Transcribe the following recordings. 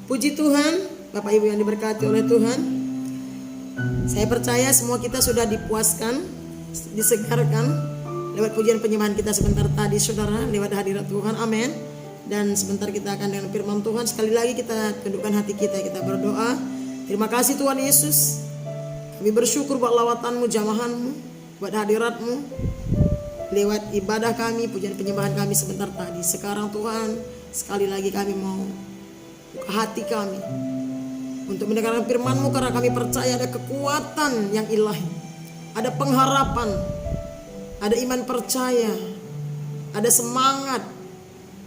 Puji Tuhan, Bapak Ibu yang diberkati oleh Tuhan. Saya percaya semua kita sudah dipuaskan, disegarkan lewat pujian penyembahan kita sebentar tadi, saudara, lewat hadirat Tuhan. Amin. Dan sebentar kita akan dengan firman Tuhan. Sekali lagi kita tundukkan hati kita berdoa. Terima kasih Tuhan Yesus. Kami bersyukur buat lawatanmu, jamahanmu, buat hadiratmu, lewat ibadah kami, pujian penyembahan kami sebentar tadi. Sekarang Tuhan, sekali lagi kami mau buka hati kami untuk mendengarkan firman-Mu, karena kami percaya ada kekuatan yang ilahi, ada pengharapan, ada iman percaya, ada semangat,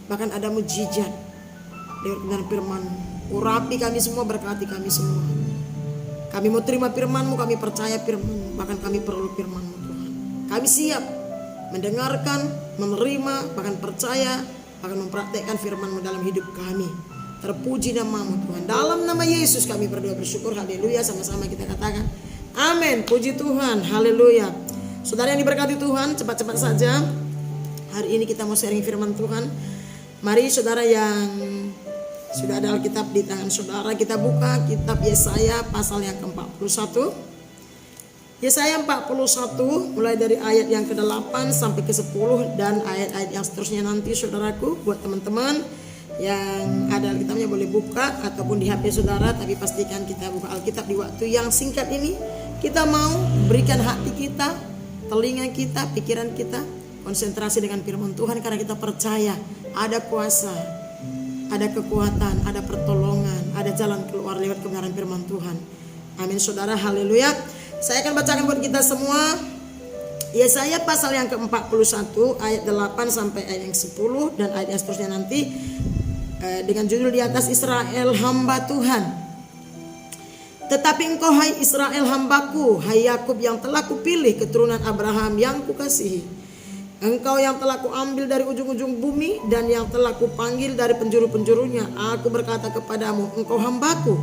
bahkan ada mujizat lewat kebenaran firman-Mu. Urapi kami semua, berkati kami semua. Kami mau terima firman-Mu, kami percaya firman-Mu, bahkan kami perlu firman-Mu Tuhan. Kami siap mendengarkan, menerima, bahkan percaya, bahkan mempraktekkan firman-Mu dalam hidup kami. Terpuji nama-Mu Tuhan. Dalam nama Yesus kami berdoa bersyukur. Haleluya. Sama-sama kita katakan amin. Puji Tuhan. Haleluya. Saudara yang diberkati Tuhan, cepat-cepat saja hari ini kita mau sharing firman Tuhan. Mari saudara yang sudah ada Alkitab di tangan saudara, kita buka kitab Yesaya pasal yang ke-41. Yesaya 41 mulai dari ayat yang ke-8 sampai ke-10 dan ayat-ayat yang seterusnya nanti saudaraku. Buat teman-teman yang ada Alkitabnya boleh buka ataupun di HP saudara, tapi pastikan kita buka Alkitab di waktu yang singkat ini. Kita mau berikan hati kita, telinga kita, pikiran kita konsentrasi dengan firman Tuhan, karena kita percaya ada kuasa, ada kekuatan, ada pertolongan, ada jalan keluar lewat kebenaran firman Tuhan. Amin saudara, haleluya. Saya akan bacakan buat kita semua Yesaya pasal yang ke-41 ayat 8 sampai ayat yang 10 dan ayat yang seterusnya nanti, dengan judul di atas, Israel hamba Tuhan. Tetapi engkau hai Israel hambaku, hai Yakub yang telah kupilih, keturunan Abraham yang kukasihi. Engkau yang telah kuambil dari ujung-ujung bumi dan yang telah kupanggil dari penjuru-penjurunya. Aku berkata kepadamu, engkau hambaku.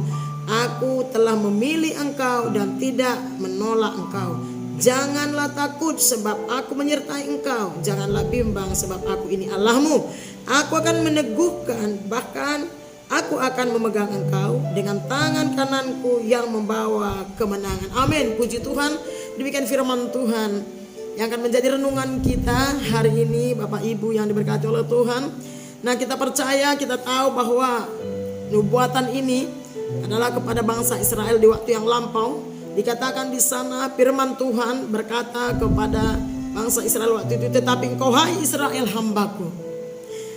Aku telah memilih engkau dan tidak menolak engkau. Janganlah takut sebab aku menyertai engkau. Janganlah bimbang sebab aku ini Allahmu. Aku akan meneguhkan, bahkan aku akan memegang engkau dengan tangan kananku yang membawa kemenangan. Amin. Puji Tuhan. Demikian firman Tuhan yang akan menjadi renungan kita hari ini, Bapak Ibu yang diberkati oleh Tuhan. Nah, kita percaya, kita tahu bahwa nubuatan ini adalah kepada bangsa Israel di waktu yang lampau. Dikatakan di sana firman Tuhan berkata kepada bangsa Israel waktu itu, tetapi engkau hai Israel hambaku,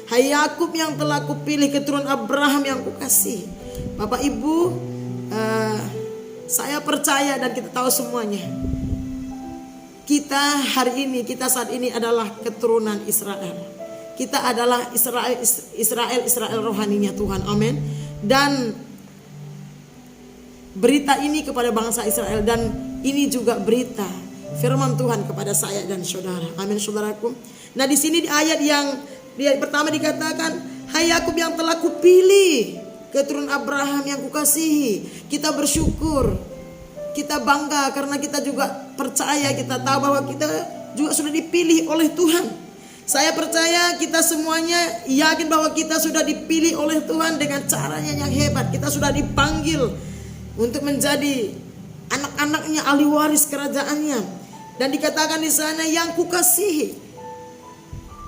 hai Yakub yang telah kupilih, keturunan Abraham yang kukasihi. Bapak Ibu, saya percaya dan kita tahu semuanya, kita hari ini, kita saat ini adalah keturunan Israel. Kita adalah Israel rohaninya Tuhan. Amin. Dan berita ini kepada bangsa Israel, dan ini juga berita firman Tuhan kepada saya dan saudara. Amin saudaraku. Nah, di sini di ayat pertama dikatakan, hai Yakub yang telah kupilih, keturunan Abraham yang kukasihi. Kita bersyukur, kita bangga karena kita juga percaya, kita tahu bahwa kita juga sudah dipilih oleh Tuhan. Saya percaya kita semuanya yakin bahwa kita sudah dipilih oleh Tuhan dengan caranya yang hebat. Kita sudah dipanggil untuk menjadi anak-anaknya, ahli waris kerajaannya. Dan dikatakan di sana yang kukasihi.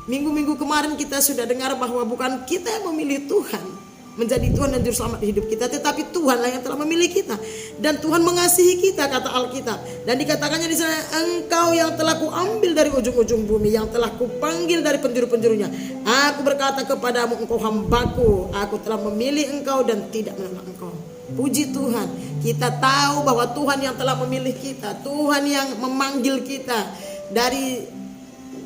Minggu-minggu kemarin kita sudah dengar bahwa bukan kita yang memilih Tuhan menjadi Tuhan dan Juru Selamat hidup kita, tetapi Tuhanlah yang telah memilih kita. Dan Tuhan mengasihi kita, kata Alkitab. Dan dikatakannya di sana, engkau yang telah kuambil dari ujung-ujung bumi, yang telah kupanggil dari penjuru-penjurunya. Aku berkata kepadamu, engkau hambaku, aku telah memilih engkau dan tidak menolak engkau. Puji Tuhan, kita tahu bahwa Tuhan yang telah memilih kita, Tuhan yang memanggil kita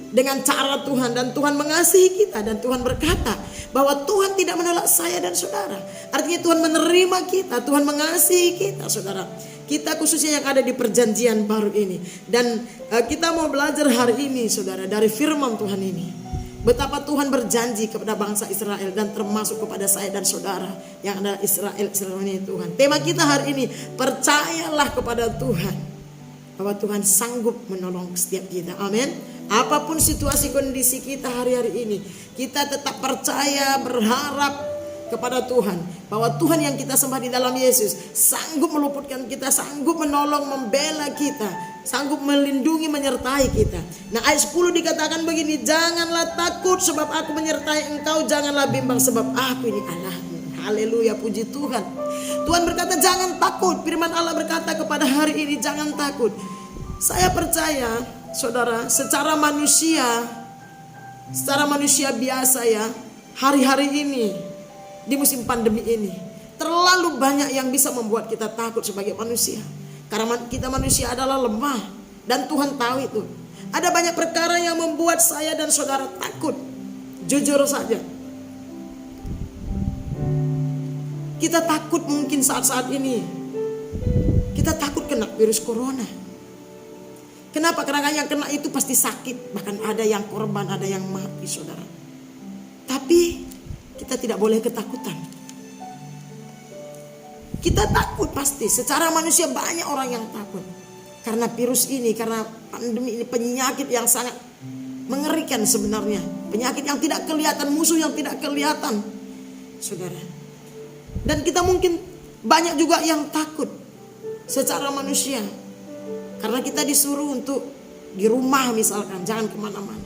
dengan cara Tuhan, dan Tuhan mengasihi kita, dan Tuhan berkata bahwa Tuhan tidak menolak saya dan saudara. Artinya Tuhan menerima kita, Tuhan mengasihi kita saudara. Kita khususnya yang ada di perjanjian baru ini. Dan kita mau belajar hari ini saudara dari firman Tuhan ini, betapa Tuhan berjanji kepada bangsa Israel dan termasuk kepada saya dan saudara yang adalah Israel ini Tuhan. Tema kita hari ini, percayalah kepada Tuhan, bahwa Tuhan sanggup menolong setiap kita. Amin. Apapun situasi kondisi kita hari-hari ini, kita tetap percaya, berharap kepada Tuhan, bahwa Tuhan yang kita sembah di dalam Yesus sanggup meluputkan kita, sanggup menolong, membela kita, sanggup melindungi, menyertai kita. Nah, ayat 10 dikatakan begini, janganlah takut sebab aku menyertai engkau, janganlah bimbang sebab aku ini Allahmu. Haleluya, puji Tuhan. Tuhan berkata jangan takut. Firman Allah berkata kepada hari ini jangan takut. Saya percaya saudara, secara manusia biasa ya, hari-hari ini di musim pandemi ini terlalu banyak yang bisa membuat kita takut sebagai manusia. Karena kita manusia adalah lemah dan Tuhan tahu itu. Ada banyak perkara yang membuat saya dan saudara takut. Jujur saja, kita takut mungkin saat-saat ini. Kita takut kena virus corona. Kenapa? Karena yang kena itu pasti sakit. Bahkan ada yang korban, ada yang mati saudara. Tapi kita tidak boleh ketakutan. Kita takut pasti. Secara manusia banyak orang yang takut. Karena virus ini, karena pandemi ini, penyakit yang sangat mengerikan sebenarnya. Penyakit yang tidak kelihatan, musuh yang tidak kelihatan saudara. Dan kita mungkin banyak juga yang takut secara manusia. Karena kita disuruh untuk di rumah misalkan, jangan kemana-mana.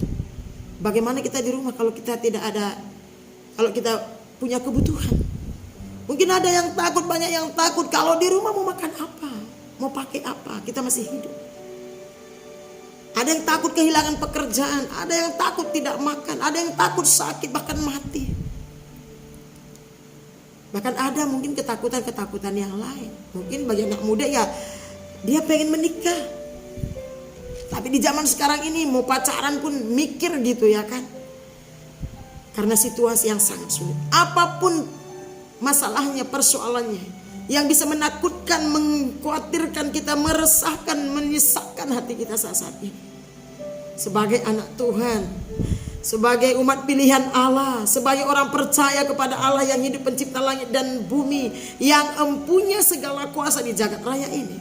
Bagaimana kita di rumah kalau kita tidak ada, kalau kita punya kebutuhan. Mungkin ada yang takut, banyak yang takut kalau di rumah mau makan apa, mau pakai apa, kita masih hidup. Ada yang takut kehilangan pekerjaan, ada yang takut tidak makan, ada yang takut sakit bahkan mati. Bahkan ada mungkin ketakutan-ketakutan yang lain. Mungkin bagi anak muda ya dia pengen menikah. Tapi di zaman sekarang ini mau pacaran pun mikir gitu ya kan. Karena situasi yang sangat sulit. Apapun masalahnya, persoalannya, yang bisa menakutkan, mengkhawatirkan kita, meresahkan, menyesakkan hati kita saat ini. Sebagai anak Tuhan, sebagai umat pilihan Allah, sebagai orang percaya kepada Allah yang hidup pencipta langit dan bumi, yang empunya segala kuasa di jagat raya ini.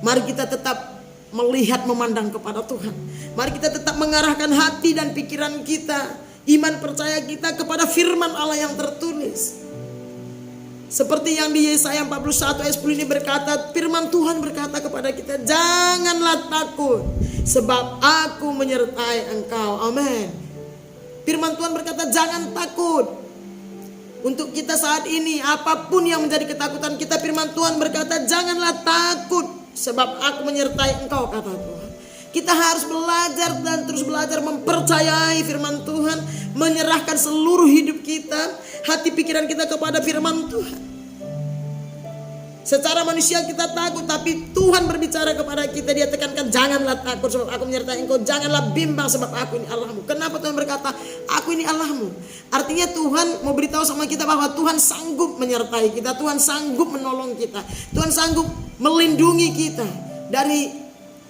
Mari kita tetap melihat, memandang kepada Tuhan. Mari kita tetap mengarahkan hati dan pikiran kita, iman percaya kita kepada firman Allah yang tertulis. Seperti yang di Yesaya 41 ayat 10 ini berkata, firman Tuhan berkata kepada kita, janganlah takut sebab aku menyertai engkau. Amin. Firman Tuhan berkata jangan takut. Untuk kita saat ini, apapun yang menjadi ketakutan kita, firman Tuhan berkata janganlah takut sebab aku menyertai engkau, kata Tuhan. Kita harus belajar dan terus belajar mempercayai firman Tuhan, menyerahkan seluruh hidup kita, hati pikiran kita kepada firman Tuhan. Secara manusia kita takut, tapi Tuhan berbicara kepada kita, dia tekankan janganlah takut sebab aku menyertai engkau, janganlah bimbang sebab aku ini Allahmu. Kenapa Tuhan berkata aku ini Allahmu? Artinya Tuhan mau beritahu sama kita bahwa Tuhan sanggup menyertai kita, Tuhan sanggup menolong kita, Tuhan sanggup melindungi kita dari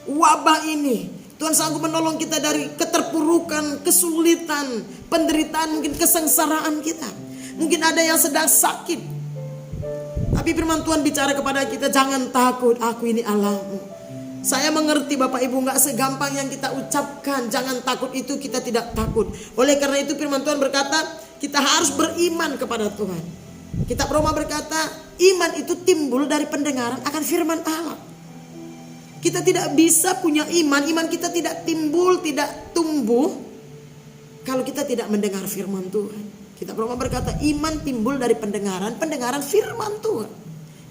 wabah ini. Tuhan sanggup menolong kita dari keterpurukan, kesulitan, penderitaan, mungkin kesengsaraan kita. Mungkin ada yang sedang sakit, tapi firman Tuhan bicara kepada kita, jangan takut, aku ini Allahmu. Saya mengerti Bapak Ibu, gak segampang yang kita ucapkan jangan takut itu kita tidak takut. Oleh karena itu firman Tuhan berkata kita harus beriman kepada Tuhan. Kitab Roma berkata iman itu timbul dari pendengaran akan firman Allah. Kita tidak bisa punya iman kita tidak timbul, tidak tumbuh kalau kita tidak mendengar firman Tuhan. Kitab Roma berkata iman timbul dari pendengaran firman Tuhan,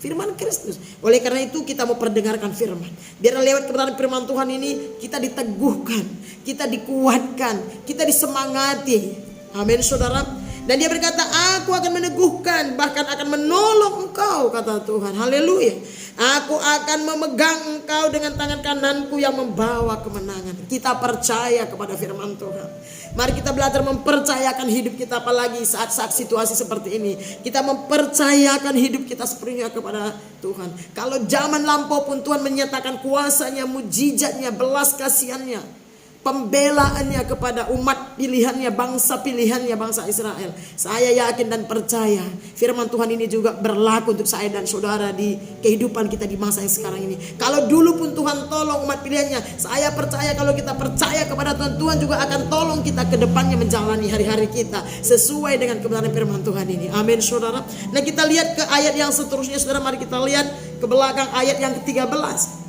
firman Kristus. Oleh karena itu kita mau perdengarkan firman. Biar lewat kebenaran firman Tuhan ini kita diteguhkan, kita dikuatkan, kita disemangati. Amin saudara. Dan dia berkata aku akan meneguhkan, bahkan akan menolong engkau, kata Tuhan. Haleluya. Aku akan memegang engkau dengan tangan kananku yang membawa kemenangan. Kita percaya kepada firman Tuhan. Mari kita belajar mempercayakan hidup kita, apalagi saat-saat situasi seperti ini. Kita mempercayakan hidup kita sepenuhnya kepada Tuhan. Kalau zaman lampau pun Tuhan menyatakan kuasanya, mujizatnya, belas kasihannya. pembelaannya kepada umat pilihannya, bangsa pilihannya, bangsa Israel. Saya yakin dan percaya firman Tuhan ini juga berlaku untuk saya dan saudara di kehidupan kita di masa yang sekarang ini. Kalau dulu pun Tuhan tolong umat pilihannya, saya percaya kalau kita percaya kepada Tuhan, Tuhan juga akan tolong kita ke depannya menjalani hari-hari kita sesuai dengan kebenaran firman Tuhan ini. Amin saudara. Nah, kita lihat ke ayat yang seterusnya saudara. Mari kita lihat ke belakang ayat yang ke-13.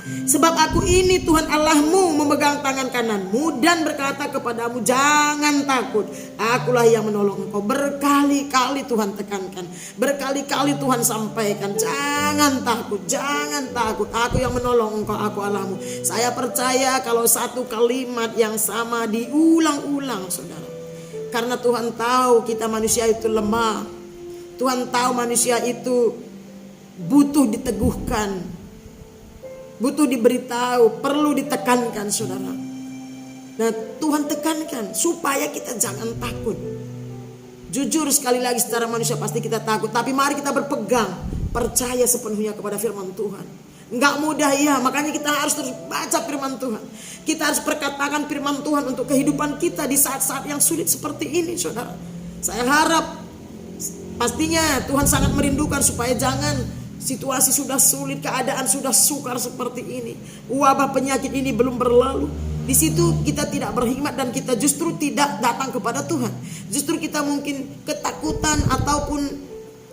Sebab aku ini Tuhan Allahmu memegang tangan kananmu dan berkata kepadamu, jangan takut, akulah yang menolong engkau. Berkali-kali Tuhan tekankan, berkali-kali Tuhan sampaikan, jangan takut, jangan takut, aku yang menolong engkau, aku Allahmu. Saya percaya kalau satu kalimat yang sama diulang-ulang saudara, karena Tuhan tahu kita manusia itu lemah. Tuhan tahu manusia itu butuh diteguhkan, butuh diberitahu, perlu ditekankan saudara. Nah, Tuhan tekankan supaya kita jangan takut. Jujur sekali lagi secara manusia pasti kita takut, tapi mari kita berpegang, percaya sepenuhnya kepada firman Tuhan. Enggak mudah ya, makanya kita harus terus baca firman Tuhan. Kita harus perkatakan firman Tuhan untuk kehidupan kita di saat-saat yang sulit seperti ini saudara. Saya harap pastinya Tuhan sangat merindukan supaya jangan situasi sudah sulit, keadaan sudah sukar seperti ini, wabah penyakit ini belum berlalu. Di situ kita tidak berhikmat dan kita justru tidak datang kepada Tuhan. Justru kita mungkin ketakutan ataupun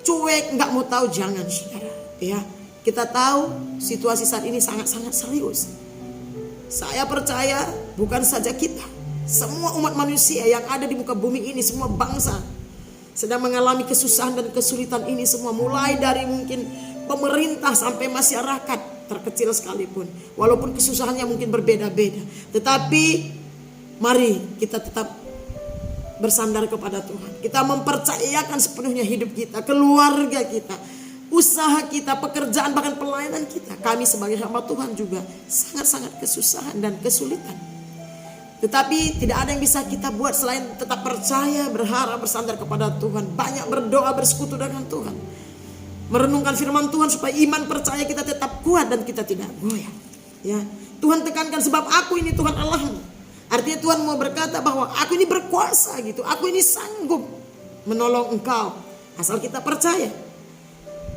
cuek, nggak mau tahu. Jangan saudara, ya. Kita tahu situasi saat ini sangat-sangat serius. Saya percaya bukan saja kita, semua umat manusia yang ada di muka bumi ini, semua bangsa sedang mengalami kesusahan dan kesulitan ini semua, mulai dari mungkin pemerintah sampai masyarakat terkecil sekalipun. Walaupun kesusahannya mungkin berbeda-beda, tetapi mari kita tetap bersandar kepada Tuhan. Kita mempercayakan sepenuhnya hidup kita, keluarga kita, usaha kita, pekerjaan, bahkan pelayanan kita. Kami sebagai hamba Tuhan juga sangat-sangat kesusahan dan kesulitan. Tetapi tidak ada yang bisa kita buat selain tetap percaya, berharap, bersandar kepada Tuhan. Banyak berdoa, bersekutu dengan Tuhan, merenungkan firman Tuhan supaya iman percaya kita tetap kuat dan kita tidak goyah. Ya, Tuhan tekankan sebab aku ini Tuhan Allahmu. Artinya Tuhan mau berkata bahwa aku ini berkuasa gitu. Aku ini sanggup menolong engkau asal kita percaya.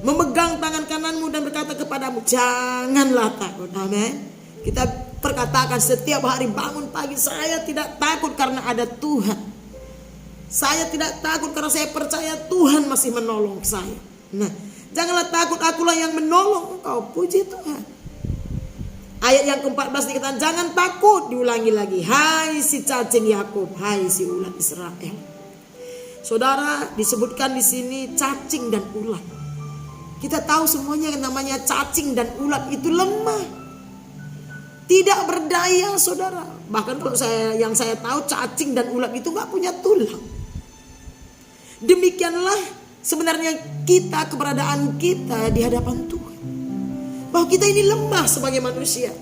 Memegang tangan kananmu dan berkata kepadamu, janganlah takut. Amin. Kita perkatakan setiap hari bangun pagi, saya tidak takut karena ada Tuhan. Saya tidak takut karena saya percaya Tuhan masih menolong saya. Nah, janganlah takut, akulah yang menolong engkau. Puji Tuhan. Ayat yang ke-14 dikatakan, jangan takut, diulangi lagi. Hai si cacing Yakub, hai si ulat Israel. Saudara, disebutkan di sini cacing dan ulat. Kita tahu semuanya yang namanya cacing dan ulat itu lemah, tidak berdaya saudara. Bahkan kalau yang saya tahu cacing dan ulat itu gak punya tulang. Demikianlah sebenarnya kita, keberadaan kita di hadapan Tuhan. Bahwa kita ini lemah sebagai manusia.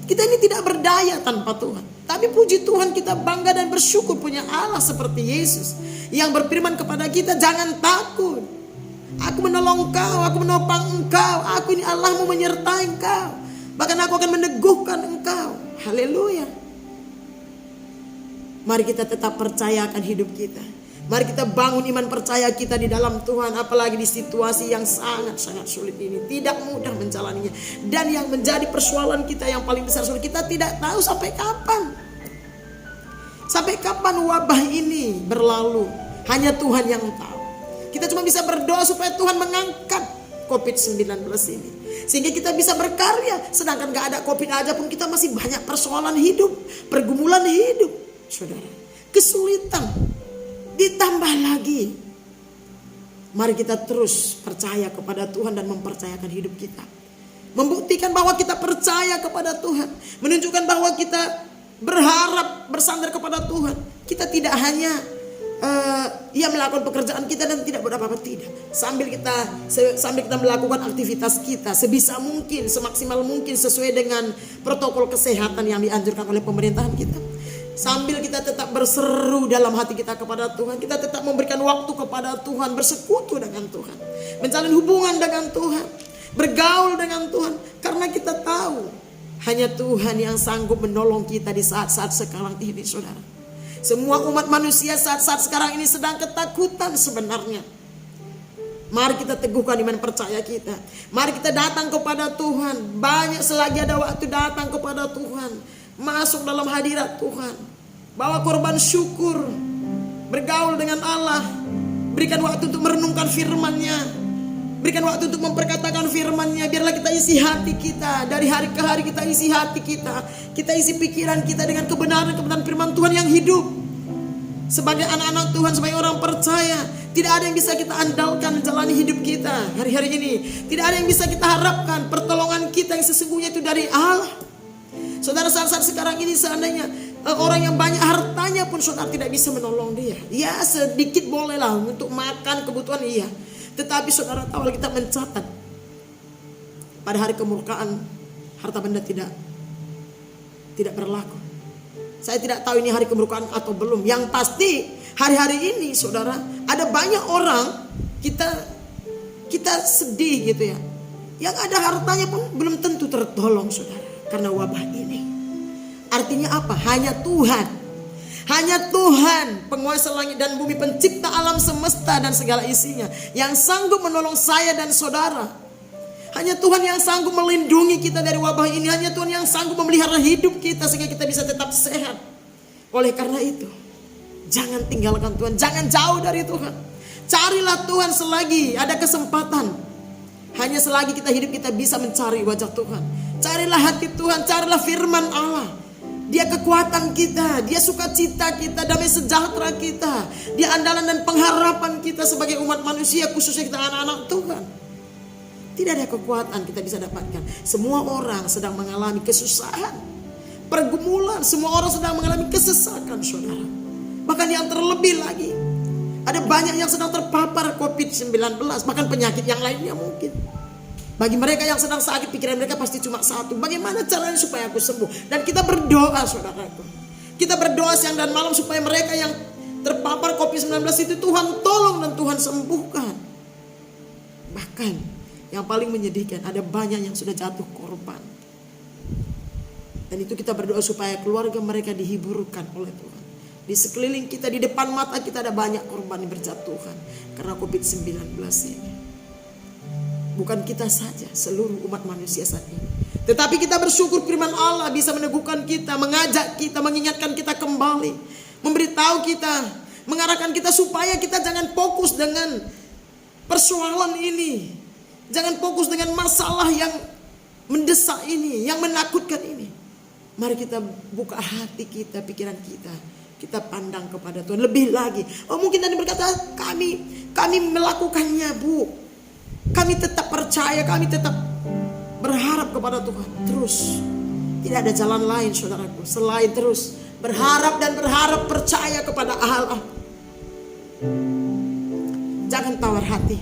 Kita ini tidak berdaya tanpa Tuhan. Tapi puji Tuhan kita bangga dan bersyukur punya Allah seperti Yesus, yang berfirman kepada kita, jangan takut. Aku menolong engkau, aku menopang engkau. Aku ini Allahmu menyertai engkau. Bahkan aku akan meneguhkan engkau. Haleluya. Mari kita tetap percayakan hidup kita. Mari kita bangun iman percaya kita di dalam Tuhan. Apalagi di situasi yang sangat-sangat sulit ini. Tidak mudah menjalaninya. Dan yang menjadi persoalan kita yang paling besar, kita tidak tahu sampai kapan. Sampai kapan wabah ini berlalu. Hanya Tuhan yang tahu. Kita cuma bisa berdoa supaya Tuhan mengangkat COVID-19 ini. Sehingga kita bisa berkarya. Sedangkan gak ada COVID aja pun kita masih banyak persoalan hidup, pergumulan hidup. Saudara, kesulitan ditambah lagi. Mari kita terus percaya kepada Tuhan dan mempercayakan hidup kita. Membuktikan bahwa kita percaya kepada Tuhan. Menunjukkan bahwa kita berharap, bersandar kepada Tuhan. Kita tidak hanya melakukan pekerjaan kita dan tidak buat apa-apa, tidak. Sambil kita melakukan aktivitas kita sebisa mungkin, semaksimal mungkin sesuai dengan protokol kesehatan yang dianjurkan oleh pemerintahan kita. Sambil kita tetap berseru dalam hati kita kepada Tuhan, kita tetap memberikan waktu kepada Tuhan, bersekutu dengan Tuhan, menjalin hubungan dengan Tuhan, bergaul dengan Tuhan, karena kita tahu Hanya Tuhan yang sanggup menolong kita di saat-saat sekarang ini, saudara. Semua umat manusia saat-saat sekarang ini sedang ketakutan sebenarnya. Mari kita teguhkan iman percaya kita. Mari kita datang kepada Tuhan. Banyak selagi ada waktu datang kepada Tuhan. Masuk dalam hadirat Tuhan. Bawa korban syukur. Bergaul dengan Allah. Berikan waktu untuk merenungkan firman-Nya. Berikan waktu untuk memperkatakan firman-Nya. Biarlah kita isi hati kita. Dari hari ke hari kita isi hati kita. Kita isi pikiran kita dengan kebenaran-kebenaran firman Tuhan yang hidup. Sebagai anak-anak Tuhan, sebagai orang percaya, tidak ada yang bisa kita andalkan menjalani hidup kita hari-hari ini. Tidak ada yang bisa kita harapkan. Pertolongan kita yang sesungguhnya itu dari Allah. Saudara, saat-saat sekarang ini seandainya orang yang banyak hartanya pun saudara tidak bisa menolong dia. Ya sedikit bolehlah untuk makan kebutuhan, iya. Tetapi saudara tahu, kita mencatat pada hari kemurkaan harta benda tidak berlaku. Saya tidak tahu ini hari kemurkaan atau belum. Yang pasti hari-hari ini saudara, ada banyak orang kita sedih gitu ya. Yang ada hartanya pun belum tentu tertolong saudara, karena wabah ini. Artinya apa? Hanya Tuhan penguasa langit dan bumi, pencipta alam semesta dan segala isinya, yang sanggup menolong saya dan saudara. Hanya Tuhan yang sanggup melindungi kita dari wabah ini. Hanya Tuhan yang sanggup memelihara hidup kita sehingga kita bisa tetap sehat. Oleh karena itu, jangan tinggalkan Tuhan, jangan jauh dari Tuhan. Carilah Tuhan selagi ada kesempatan. Hanya selagi kita hidup, kita bisa mencari wajah Tuhan. Carilah hati Tuhan, carilah firman Allah. Dia kekuatan kita, dia sukacita kita, damai sejahtera kita, dia andalan dan pengharapan kita sebagai umat manusia, khususnya kita anak-anak Tuhan. Tidak ada kekuatan kita bisa dapatkan. Semua orang sedang mengalami kesusahan, pergumulan, semua orang sedang mengalami kesesakan, saudara. Bahkan yang terlebih lagi, ada banyak yang sedang terpapar COVID-19, bahkan penyakit yang lainnya mungkin. Bagi mereka yang sedang sakit, pikiran mereka pasti cuma satu: bagaimana caranya supaya aku sembuh? Dan kita berdoa, saudaraku. Kita berdoa siang dan malam supaya mereka yang terpapar COVID-19 itu Tuhan tolong dan Tuhan sembuhkan. Bahkan yang paling menyedihkan, ada banyak yang sudah jatuh korban. Dan itu kita berdoa supaya keluarga mereka dihiburkan oleh Tuhan. Di sekeliling kita, di depan mata kita ada banyak korban yang berjatuhan karena COVID-19 ini. Bukan kita saja, seluruh umat manusia saat ini. Tetapi kita bersyukur firman Allah bisa meneguhkan kita, mengajak kita, mengingatkan kita kembali, memberitahu kita, mengarahkan kita supaya kita jangan fokus dengan persoalan ini. Jangan fokus dengan masalah yang mendesak ini, yang menakutkan ini. Mari kita buka hati kita, pikiran kita. Kita pandang kepada Tuhan lebih lagi. Oh, mungkin tadi berkata kami melakukannya, Bu. Kami tetap percaya, kami tetap berharap kepada Tuhan. Terus, tidak ada jalan lain saudaraku selain terus berharap dan berharap percaya kepada Allah. Jangan tawar hati.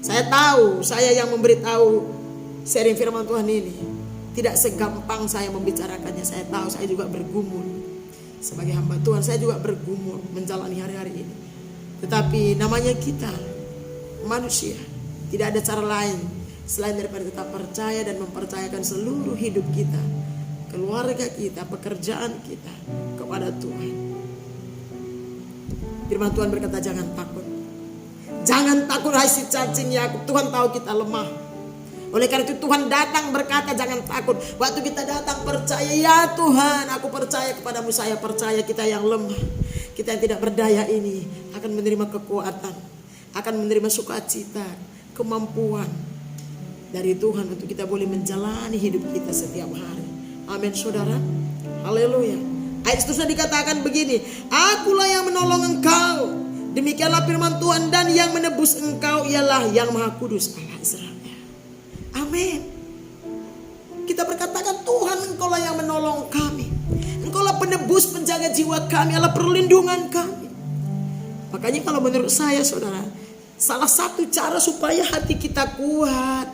Saya tahu, saya yang memberitahu sharing firman Tuhan ini tidak segampang saya membicarakannya. Saya tahu, saya juga bergumul sebagai hamba Tuhan. Saya juga bergumul menjalani hari-hari ini. Tetapi namanya kita manusia, tidak ada cara lain selain daripada tetap percaya dan mempercayakan seluruh hidup kita, keluarga kita, pekerjaan kita kepada Tuhan. Firman Tuhan berkata, jangan takut. Jangan takut hai si cacing Yakub. Tuhan tahu kita lemah. Oleh karena itu Tuhan datang berkata jangan takut. Waktu kita datang percaya, ya Tuhan aku percaya kepadamu. Saya percaya kita yang lemah, kita yang tidak berdaya ini akan menerima kekuatan, akan menerima sukacita, kemampuan dari Tuhan untuk kita boleh menjalani hidup kita setiap hari. Amin saudara. Haleluya. Ayat seterusnya dikatakan begini, akulah yang menolong engkau. Demikianlah firman Tuhan, dan yang menebus engkau ialah yang Maha Kudus Allah Israel. Amin. Kita berkatakan Tuhan engkaulah yang menolong kami. Engkaulah penebus, penjaga jiwa kami, Allah perlindungan kami. Makanya kalau menurut saya saudara, salah satu cara supaya hati kita kuat,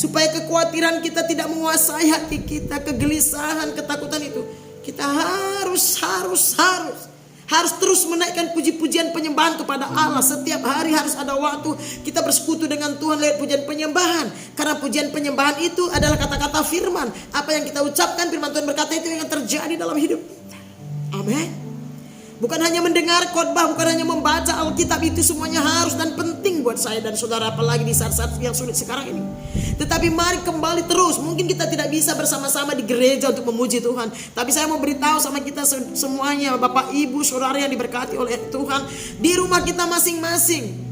supaya kekhawatiran kita tidak menguasai hati kita, kegelisahan, ketakutan itu, kita harus Harus terus menaikkan puji-pujian penyembahan kepada Allah. Setiap hari harus ada waktu kita bersekutu dengan Tuhan lewat pujian penyembahan. Karena pujian penyembahan itu adalah kata-kata firman. Apa yang kita ucapkan, firman Tuhan berkata itu yang terjadi dalam hidup kita. Amin. Bukan hanya mendengar khotbah, bukan hanya membaca Alkitab, itu semuanya harus dan penting buat saya dan saudara, apalagi di saat-saat yang sulit sekarang ini. Tetapi mari kembali terus. Mungkin kita tidak bisa bersama-sama di gereja untuk memuji Tuhan, tapi saya mau beritahu sama kita semuanya, Bapak Ibu Saudara yang diberkati oleh Tuhan, di rumah kita masing-masing.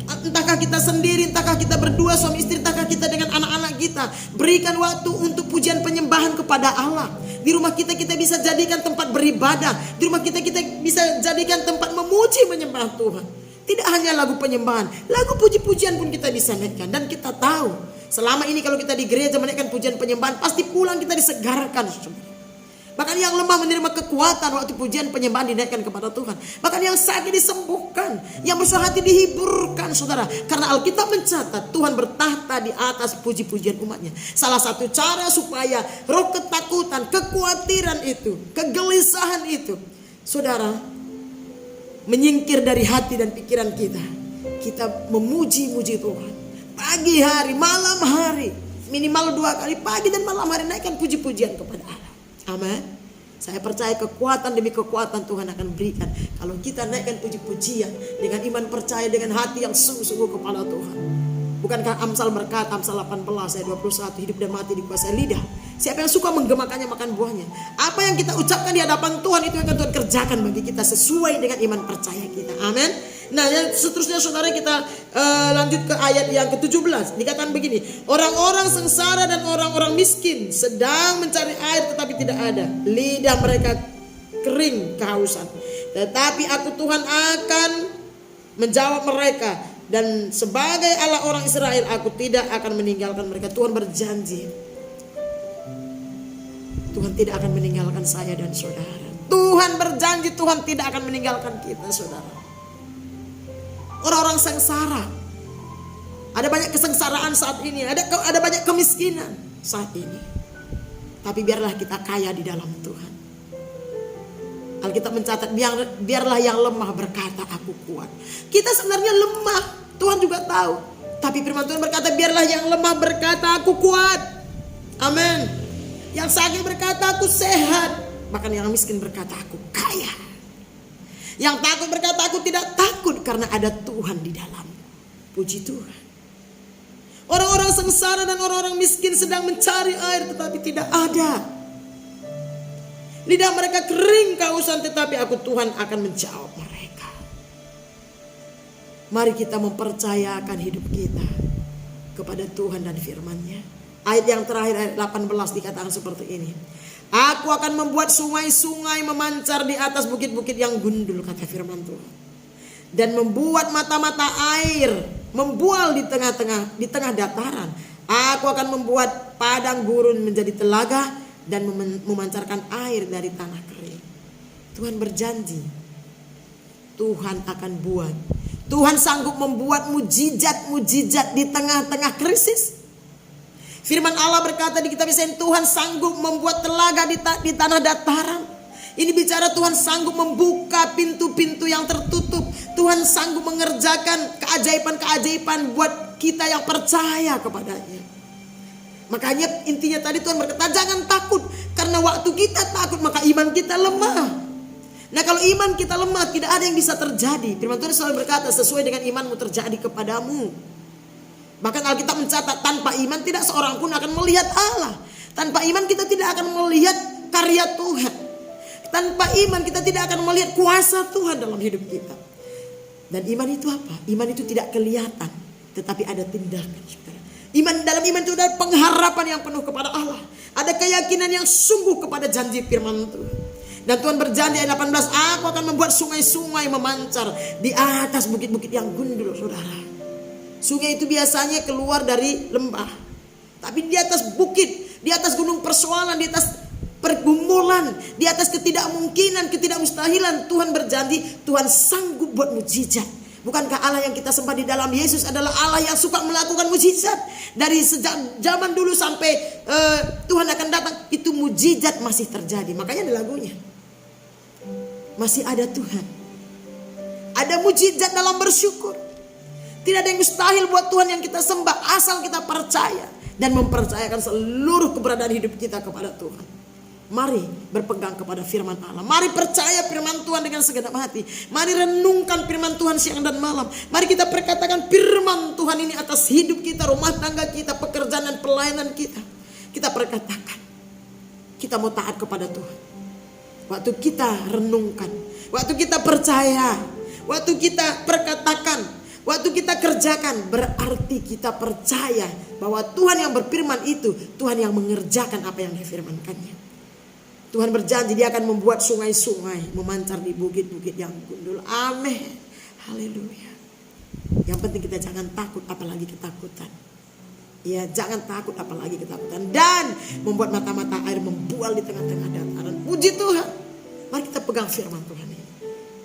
Entahkah kita sendiri, entahkah kita berdua suami istri, entahkah kita dengan anak-anak kita, berikan waktu untuk pujian penyembahan kepada Allah. Di rumah kita bisa jadikan tempat beribadah. Di rumah kita bisa jadikan tempat memuji menyembah Tuhan. Tidak hanya lagu penyembahan, lagu puji-pujian pun kita bisa naikkan. Dan kita tahu selama ini kalau kita di gereja menaikkan pujian penyembahan, pasti pulang kita disegarkan. Bahkan yang lemah menerima kekuatan waktu pujian penyembahan dinaikkan kepada Tuhan. Bahkan yang sakit disembuhkan, yang bersuara hati dihiburkan, saudara. Karena Alkitab mencatat Tuhan bertahta di atas puji-pujian umatnya. Salah satu cara supaya roh ketakutan, kekhawatiran itu, kegelisahan itu, saudara, menyingkir dari hati dan pikiran kita. Kita memuji-muji Tuhan. Pagi hari, malam hari, minimal 2 kali, pagi dan malam hari, naikkan puji-pujian kepada Allah. Amin. Saya percaya kekuatan demi kekuatan Tuhan akan berikan kalau kita naikkan puji-pujian dengan iman percaya, dengan hati yang sungguh-sungguh kepada Tuhan. Bukankah Amsal berkata, Amsal 18 ayat 21, hidup dan mati dikuasai lidah. Siapa yang suka menggemakannya makan buahnya. Apa yang kita ucapkan di hadapan Tuhan itu akan Tuhan kerjakan bagi kita sesuai dengan iman percaya kita. Amin. Nah, yang seterusnya saudara, kita lanjut ke ayat yang ke-17. Dikatakan begini, orang-orang sengsara dan orang-orang miskin sedang mencari air tetapi tidak ada. Lidah mereka kering kehausan. Tetapi aku Tuhan akan menjawab mereka, dan sebagai Allah orang Israel aku tidak akan meninggalkan mereka. Tuhan berjanji, Tuhan tidak akan meninggalkan saya dan saudara. Tuhan berjanji, Tuhan tidak akan meninggalkan kita, saudara. Orang-orang sengsara, ada banyak kesengsaraan saat ini, ada banyak kemiskinan saat ini. Tapi biarlah kita kaya di dalam Tuhan. Alkitab mencatat, biarlah yang lemah berkata aku kuat. Kita sebenarnya lemah, Tuhan juga tahu. Tapi firman Tuhan berkata, biarlah yang lemah berkata aku kuat. Amin. Yang sakit berkata aku sehat. Bahkan yang miskin berkata aku kaya. Yang takut berkata aku tidak takut karena ada Tuhan di dalam. Puji Tuhan. Orang-orang sengsara dan orang-orang miskin sedang mencari air tetapi tidak ada. Lidah mereka kering kehausan tetapi aku Tuhan akan menjawab mereka. Mari kita mempercayakan hidup kita kepada Tuhan dan firman-Nya. Ayat yang terakhir, ayat 18 dikatakan seperti ini. Aku akan membuat sungai-sungai memancar di atas bukit-bukit yang gundul, kata firman Tuhan. Dan membuat mata-mata air membual di tengah dataran. Aku akan membuat padang gurun menjadi telaga dan memancarkan air dari tanah kering. Tuhan berjanji, Tuhan akan buat. Tuhan sanggup membuat mujizat-mujizat di tengah-tengah krisis. Firman Allah berkata di kitab Yesaya, Tuhan sanggup membuat telaga di tanah dataran. Ini bicara Tuhan sanggup membuka pintu-pintu yang tertutup. Tuhan sanggup mengerjakan keajaiban-keajaiban buat kita yang percaya kepadanya. Makanya intinya tadi Tuhan berkata, jangan takut. Karena waktu kita takut maka iman kita lemah. Nah, kalau iman kita lemah tidak ada yang bisa terjadi. Firman Tuhan selalu berkata, sesuai dengan imanmu terjadi kepadamu. Bahkan Alkitab mencatat, tanpa iman tidak seorang pun akan melihat Allah. Tanpa iman kita tidak akan melihat karya Tuhan. Tanpa iman kita tidak akan melihat kuasa Tuhan dalam hidup kita. Dan iman itu apa? Iman itu tidak kelihatan, tetapi ada tindakan. Dalam iman itu ada pengharapan yang penuh kepada Allah. Ada keyakinan yang sungguh kepada janji firman Tuhan. Dan Tuhan berjanji ayat 18, aku akan membuat sungai-sungai memancar di atas bukit-bukit yang gundul, saudara. Sungai itu biasanya keluar dari lembah. Tapi di atas bukit, di atas gunung persoalan, di atas pergumulan, di atas ketidakmungkinan, ketidakmustahilan, Tuhan berjanji, Tuhan sanggup buat mujizat. Bukankah Allah yang kita sembah di dalam Yesus adalah Allah yang suka melakukan mujizat? Dari sejak zaman dulu sampai Tuhan akan datang, itu mujizat masih terjadi. Makanya ada lagunya. masih ada Tuhan. Ada mujizat dalam bersyukur. Tidak ada yang mustahil buat Tuhan yang kita sembah, asal kita percaya dan mempercayakan seluruh keberadaan hidup kita kepada Tuhan. Mari berpegang kepada firman Allah. Mari percaya firman Tuhan dengan segenap hati. Mari renungkan firman Tuhan siang dan malam. Mari kita perkatakan firman Tuhan ini atas hidup kita, rumah tangga kita, pekerjaan dan pelayanan kita. Kita perkatakan, kita mau taat kepada Tuhan. Waktu kita renungkan, waktu kita percaya, waktu kita perkatakan, waktu kita kerjakan, berarti kita percaya bahwa Tuhan yang berfirman itu Tuhan yang mengerjakan apa yang difirmankannya. Tuhan berjanji dia akan membuat sungai-sungai memancar di bukit-bukit yang gundul. Amin. Haleluya. Yang penting kita jangan takut apalagi ketakutan. Ya, jangan takut apalagi ketakutan. Dan membuat mata-mata air membual di tengah-tengah dataran. Puji Tuhan. Mari kita pegang firman Tuhan ini.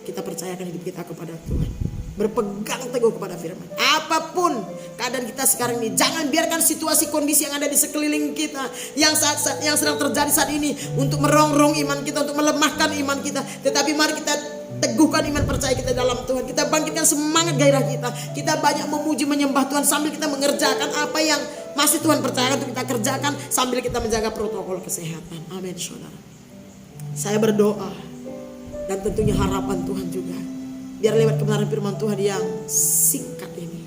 Kita percayakan hidup kita kepada Tuhan. Berpegang teguh kepada firman. Apapun keadaan kita sekarang ini, jangan biarkan situasi kondisi yang ada di sekeliling kita yang sedang terjadi saat ini untuk merongrong iman kita, untuk melemahkan iman kita. Tetapi mari kita teguhkan iman percaya kita dalam Tuhan. Kita bangkitkan semangat gairah kita. Kita banyak memuji menyembah Tuhan sambil kita mengerjakan apa yang masih Tuhan percayakan untuk kita kerjakan, sambil kita menjaga protokol kesehatan. Amin, saudara. Saya berdoa dan tentunya harapan Tuhan juga, biar lewat kebenaran firman Tuhan yang singkat ini,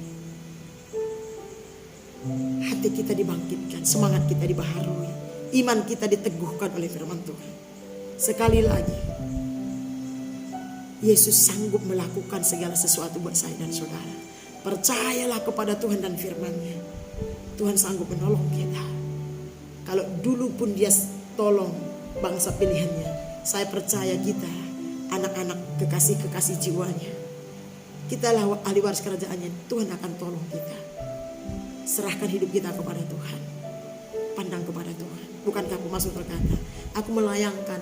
hati kita dibangkitkan, semangat kita dibaharui, iman kita diteguhkan oleh firman Tuhan. Sekali lagi, Yesus sanggup melakukan segala sesuatu buat saya dan saudara. Percayalah kepada Tuhan dan firman-Nya. Tuhan sanggup menolong kita. Kalau dulu pun dia tolong bangsa pilihannya, saya percaya kita anak-anak kekasih-kekasih jiwanya, kita lah ahli waris kerajaannya. Tuhan akan tolong kita. Serahkan hidup kita kepada Tuhan. Pandang kepada Tuhan. Bukankah pemasmur berkata, aku melayangkan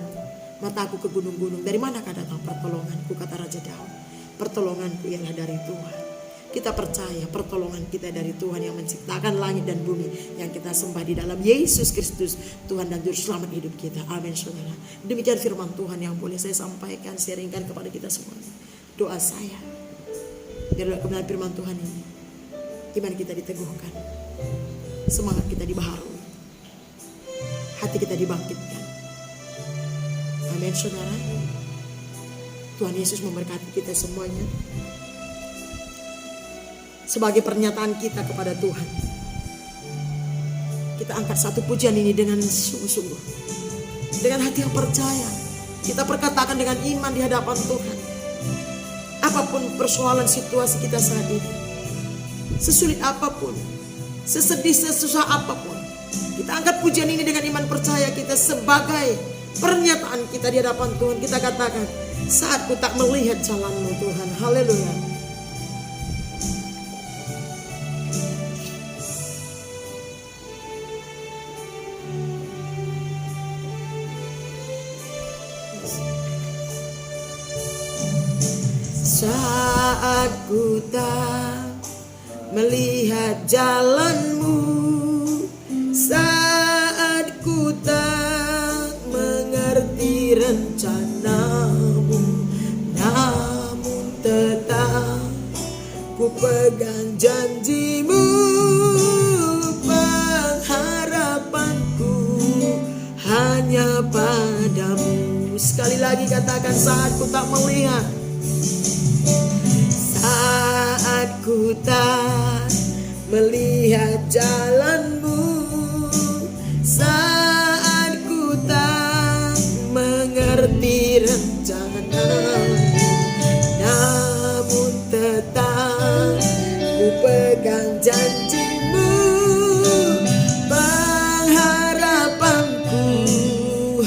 mataku ke gunung-gunung. Dari manakah datang pertolonganku, kata Raja Daud. Pertolonganku ialah dari Tuhan. Kita percaya pertolongan kita dari Tuhan yang menciptakan langit dan bumi, yang kita sembah di dalam Yesus Kristus, Tuhan dan Juru Selamat hidup kita. Amin, saudara. Demikian firman Tuhan yang boleh saya sampaikan, sharingkan kepada kita semua. Doa saya, biarlah kebenaran firman Tuhan ini, iman kita diteguhkan, semangat kita dibaharui, hati kita dibangkitkan. Amin, saudara. Tuhan Yesus memberkati kita semuanya. Sebagai pernyataan kita kepada Tuhan, kita angkat satu pujian ini dengan sungguh-sungguh, dengan hati yang percaya. Kita perkatakan dengan iman di hadapan Tuhan. Apapun persoalan situasi kita saat ini, sesulit apapun, sesedih, sesusah apapun, kita angkat pujian ini dengan iman percaya kita sebagai pernyataan kita di hadapan Tuhan. Kita katakan, saat ku tak melihat jalan-Mu Tuhan. Haleluya. Saat ku tak melihat jalan-Mu, saat ku tak mengerti rencana-Mu, namun tetap ku pegang janji-Mu. Pengharapanku hanya padamu. Sekali lagi katakan, saat ku tak melihat, saat ku tak melihat jalan-Mu, saat ku tak mengerti rencana-Mu, namun tetap ku pegang janji-Mu. Pengharapanku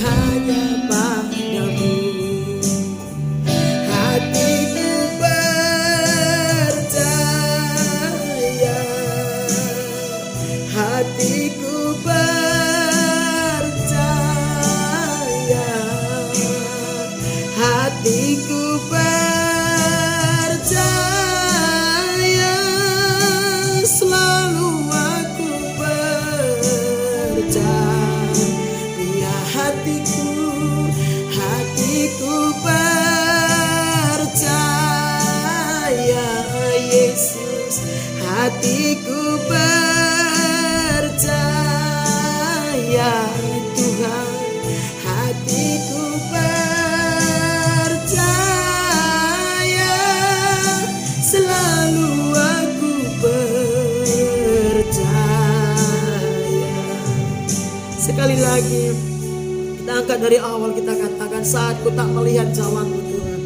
hanya padamu. Hatiku percaya, hatiku percaya, hatiku percaya, selalu aku percaya. Hatiku percaya. hatiku percaya Tuhan, hatiku percaya, selalu aku percaya. Sekali lagi kita angkat dari awal, kita katakan, saat ku tak melihat jalan-Mu Tuhan,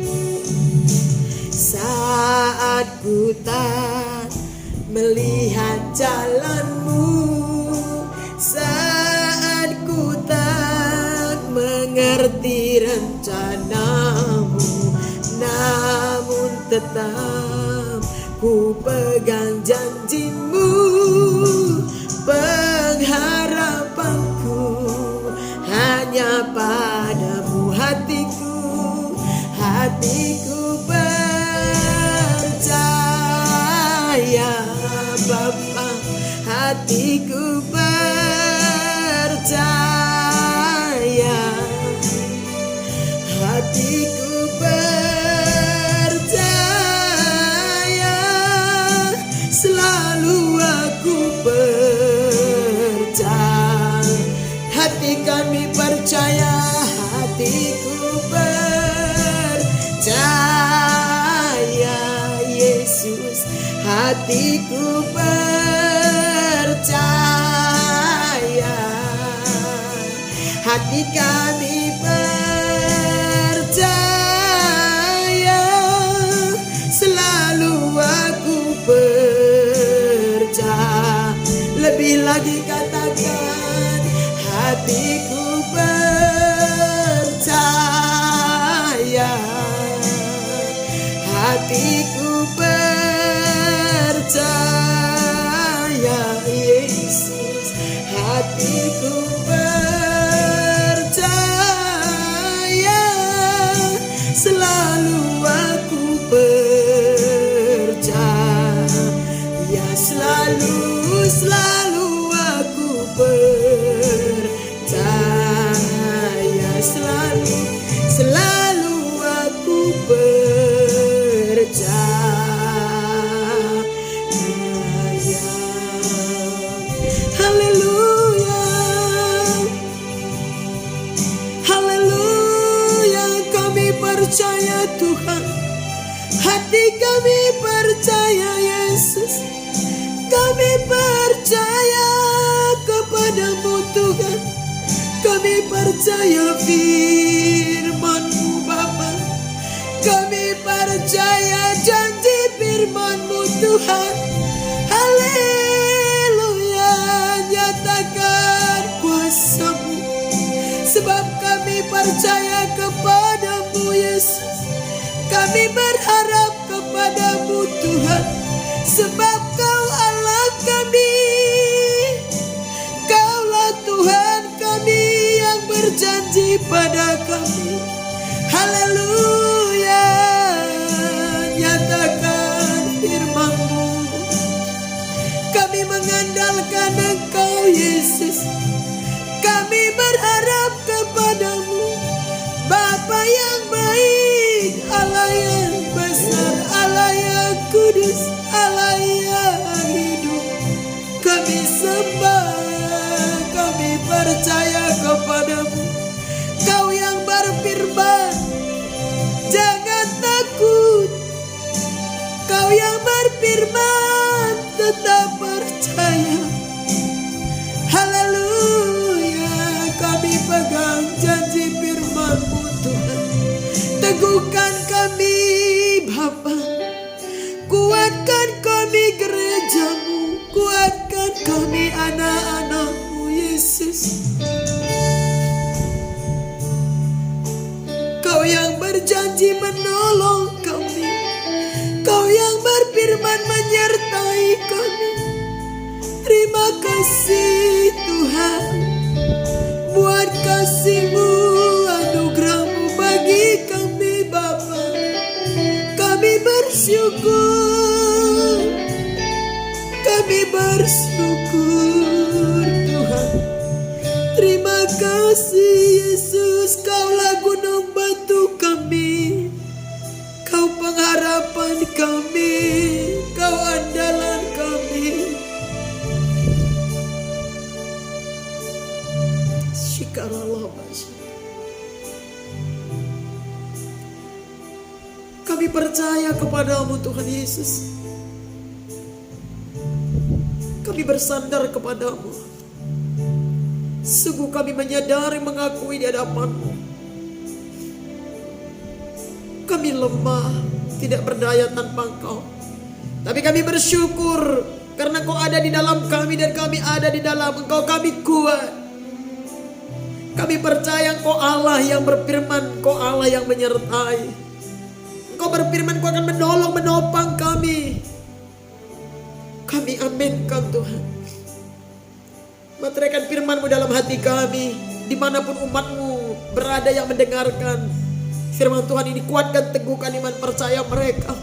saat ku tak melihat jalan-Mu, saat ku tak mengerti rencana-Mu, namun tetap ku pegang janji-Mu. Pengharapanku hanya padamu, hatiku percaya Bapa, hatiku percaya, hatiku percaya, selalu aku percaya. Hati kami percaya, hatiku percaya Yesus, hatiku percaya, hati kami percaya, selalu aku percaya. Lebih lagi katakan, hatiku percaya, hatiku percaya Yesus, hatiku percaya, selalu aku percaya, selalu aku percaya, selalu aku percaya. Haleluya, haleluya, kami percaya Tuhan, hati kami percaya Yesus, kami percaya kepadamu Tuhan, kami percaya firman-Mu Bapa, kami percaya janji firman-Mu Tuhan. Haleluya, nyatakan kuasa-Mu, sebab kami percaya kepadamu Yesus, kami berharap kepadamu Tuhan, sebab Kau Allah kami, Kaulah Tuhan kami yang berjanji pada kami. Haleluya, nyatakan firman-Mu, kami mengandalkan Engkau Yesus, kami berharap kepadamu Bapa yang baik, Allah yang besar, Allah yang kudus, Allah yang hidup. Kami sembah, kami percaya kepadamu, Kau yang berfirman, jangan takut. Kau yang berfirman, tetap percaya. Haleluya, kami pegang janji firman-Mu Tuhan. Teguhkan kami Bapa, kuatkan kami gereja-Mu, kuatkan kami anak-anak-Mu Yesus. Kau yang berjanji menolong kami, Kau yang berfirman menyertai kami. Terima kasih Tuhan, buat kasih-Mu, anugerah-Mu bagi kami Bapa. Kami bersyukur, kami bersyukur Tuhan. Terima kasih Yesus, Kaulah gunung batu kami, Kau pengharapan kami, Kau andalan kami. Kami percaya kepadamu Tuhan Yesus. Kami bersandar kepadamu. Sungguh kami menyadari, mengakui di hadapanmu. Kami lemah, tidak berdaya tanpa Engkau. Tapi kami bersyukur karena Kau ada di dalam kami dan kami ada di dalam Engkau. Kami kuat. Kami percaya Engkau Allah yang berfirman, Engkau Allah yang menyertai. Engkau berfirman, Engkau akan menolong, menopang kami. Kami aminkan Tuhan. Meteraikan firman-Mu dalam hati kami, dimanapun umat-Mu berada yang mendengarkan firman Tuhan ini. Kuatkan, teguhkan iman percaya mereka.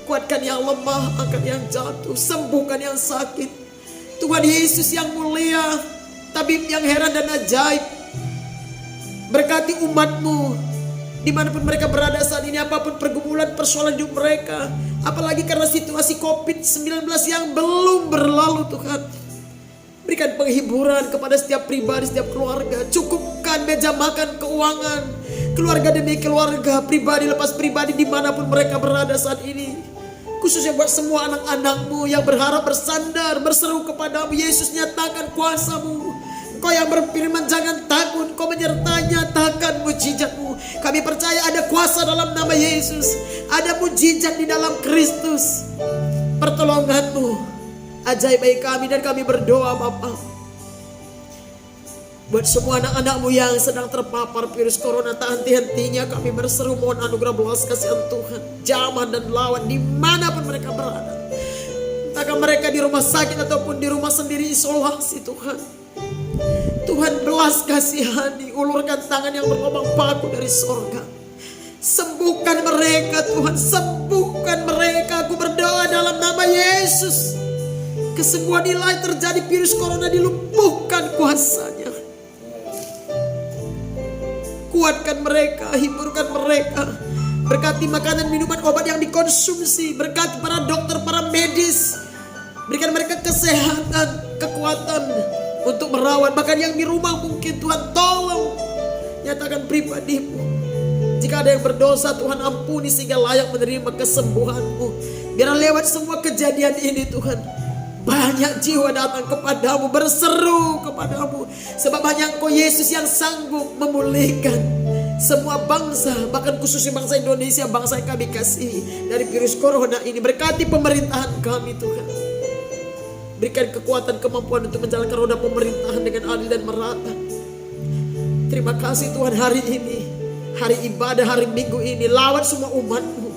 Kuatkan yang lemah, angkat yang jatuh, sembuhkan yang sakit. Tuhan Yesus yang mulia, tabib yang heran dan ajaib, berkati umat-Mu dimanapun mereka berada saat ini, apapun pergumulan persoalan hidup mereka. Apalagi karena situasi COVID-19 yang belum berlalu Tuhan. Berikan penghiburan kepada setiap pribadi, setiap keluarga. Cukupkan meja makan, keuangan, keluarga demi keluarga, pribadi lepas pribadi dimanapun mereka berada saat ini. Khususnya buat semua anak-anak-Mu yang berharap bersandar, berseru kepadamu. Yesus, nyatakan kuasa-Mu. Engkau yang berfirman, jangan takut, Engkau menyertai, nyatakan mujizat-Mu. Kami percaya ada kuasa dalam nama Yesus. Ada mujizat di dalam Kristus. Pertolongan-Mu ajaib bagi kami, dan kami berdoa Bapa, buat semua anak-anak-Mu yang sedang terpapar virus corona, tak henti-hentinya kami berseru, mohon anugerah belas kasihan Tuhan, jamah dan lawan dimanapun mereka berada. Entahkah mereka di rumah sakit ataupun di rumah sendiri isolasi Tuhan. Tuhan belas kasihani, ulurkan tangan yang berlubang paku dari sorga. Sembuhkan mereka Tuhan, sembuhkan mereka. Aku berdoa dalam nama Yesus. Kesembuhan nilai terjadi, virus corona dilumpuhkan kuasanya. Kuatkan mereka, hiburkan mereka. Berkati makanan, minuman, obat yang dikonsumsi. Berkati para dokter, para medis. Berikan mereka kesehatan, kekuatan untuk merawat. Bahkan yang di rumah mungkin Tuhan tolong. Nyatakan pribadi-Mu. Jika ada yang berdosa Tuhan ampuni sehingga layak menerima kesembuhan-Mu. Biar lewat semua kejadian ini Tuhan, banyak jiwa datang kepadamu, berseru kepadamu. Sebab hanya Engkau Yesus yang sanggup memulihkan semua bangsa, bahkan khususnya bangsa Indonesia, bangsa yang kami kasihi dari virus corona ini. Berkati pemerintahan kami Tuhan. Berikan kekuatan, kemampuan untuk menjalankan roda pemerintahan dengan adil dan merata. Terima kasih Tuhan, hari ini, hari ibadah, hari Minggu ini, lawat semua umat-Mu.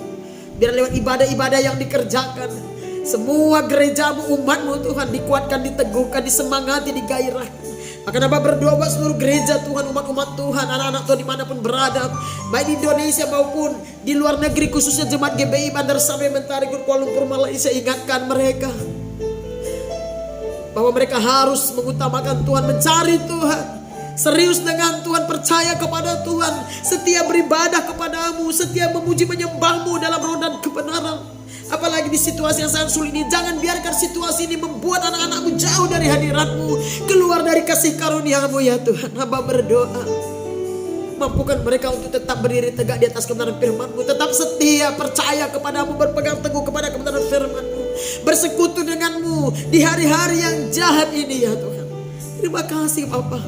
Biar lewat ibadah-ibadah yang dikerjakan, semua gereja-Mu, umat-Mu Tuhan, dikuatkan, diteguhkan, disemangati, digairahkan. Bahkan Abah berdoa buat seluruh gereja Tuhan, umat-umat Tuhan, anak-anak Tuhan dimanapun berada, baik di Indonesia maupun di luar negeri, khususnya jemaat GBI Bandar Sampai Mentari Kuala Lumpur Malaysia. Ingatkan mereka bahwa mereka harus mengutamakan Tuhan, mencari Tuhan, serius dengan Tuhan, percaya kepada Tuhan, setia beribadah kepadamu, setia memuji menyembahmu dalam roh dan kebenaran. Apalagi di situasi yang sangat sulit ini, jangan biarkan situasi ini membuat anak-anakmu jauh dari hadirat-Mu, keluar dari kasih karunia-Mu ya Tuhan. Hamba berdoa, mampukan mereka untuk tetap berdiri tegak di atas kebenaran firman-Mu, tetap setia, percaya kepadamu, berpegang teguh kepada kebenaran firman-Mu, bersekutu dengan-Mu di hari-hari yang jahat ini ya Tuhan. Terima kasih Bapa.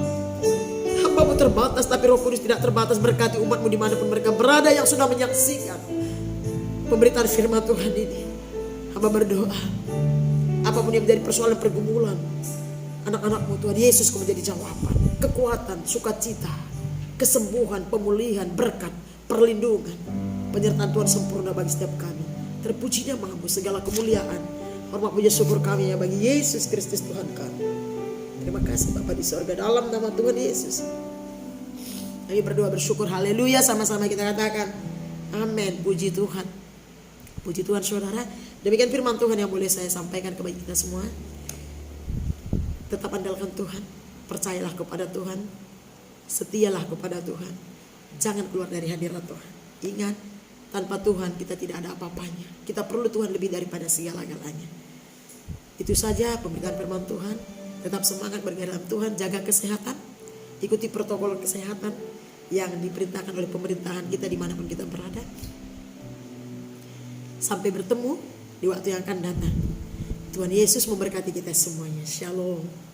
Hamba-Mu terbatas, tapi Roh Kudus tidak terbatas. Berkati umat-Mu dimanapun mereka berada yang sudah menyaksikan pemberitaan firman Tuhan ini. Hamba berdoa, apapun yang menjadi persoalan pergumulan anak-anak-Mu Tuhan Yesus, Kau menjadi jawaban, kekuatan, sukacita, kesembuhan, pemulihan, berkat, perlindungan, penyertaan Tuhan sempurna bagi setiap kami. Terpuji nama-Mu, segala kemuliaan, hormat, puji, syukur kami ya bagi Yesus Kristus Tuhan kami. Terima kasih Bapa di sorga, dalam nama Tuhan Yesus kami berdoa bersyukur. Haleluya, sama-sama kita katakan amin. Puji Tuhan. Puji Tuhan saudara. Demikian firman Tuhan yang boleh saya sampaikan kepada kita semua. Tetap andalkan Tuhan, percayalah kepada Tuhan, setialah kepada Tuhan. Jangan keluar dari hadirat Tuhan. Ingat, tanpa Tuhan kita tidak ada apa-apanya. Kita perlu Tuhan lebih daripada segala-galanya. Itu saja pemberitaan firman Tuhan. Tetap semangat bergerak dalam Tuhan, jaga kesehatan. ikuti protokol kesehatan yang diperintahkan oleh pemerintahan kita dimanapun kita berada. Sampai bertemu di waktu yang akan datang. Tuhan Yesus memberkati kita semuanya. Shalom.